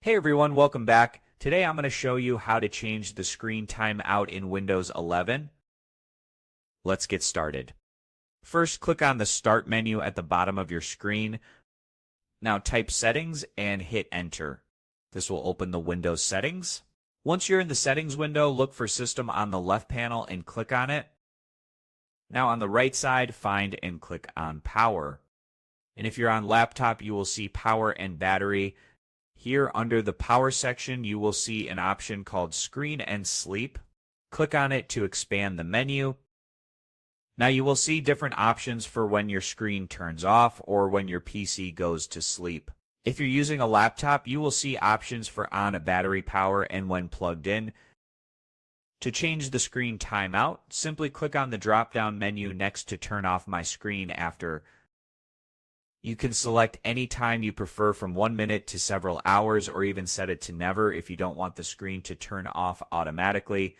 Hey everyone, welcome back. Today I'm going to show you how to change the screen timeout in Windows 11. Let's get started. First, click on the Start menu at the bottom of your screen. Now type Settings and hit Enter. This will open the Windows settings. Once you're in the Settings window, look for System on the left panel and click on it. Now on the right side, find and click on Power. And if you're on laptop, you will see Power and Battery. Here under the Power section, you will see an option called Screen and Sleep. Click on it to expand the menu. Now you will see different options for when your screen turns off or when your PC goes to sleep. If you're using a laptop, you will see options for on battery power and when plugged in. To change the screen timeout, simply click on the drop-down menu next to Turn off my screen after. You can select any time you prefer from 1 minute to several hours, or even set it to never if you don't want the screen to turn off automatically.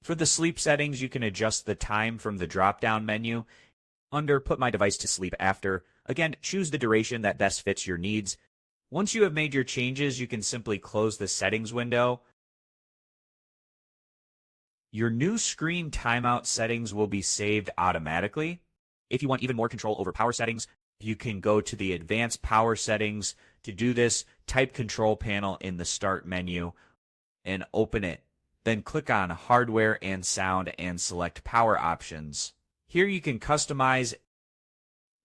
For the sleep settings, you can adjust the time from the drop-down menu. Under Put my device to sleep after, again, choose the duration that best fits your needs. Once you have made your changes, you can simply close the settings window. Your new screen timeout settings will be saved automatically. If you want even more control over power settings, you can go to the Advanced Power Settings. To do this, type Control Panel in the Start menu and open it. Then click on Hardware and Sound and select Power Options. Here you can customize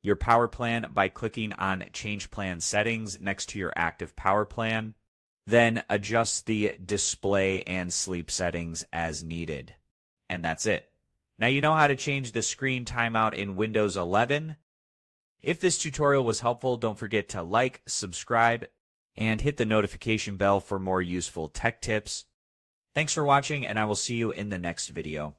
your power plan by clicking on Change Plan Settings next to your active power plan. Then adjust the display and sleep settings as needed. And that's it. Now you know how to change the screen timeout in Windows 11. If this tutorial was helpful, don't forget to like, subscribe, and hit the notification bell for more useful tech tips. Thanks for watching, and I will see you in the next video.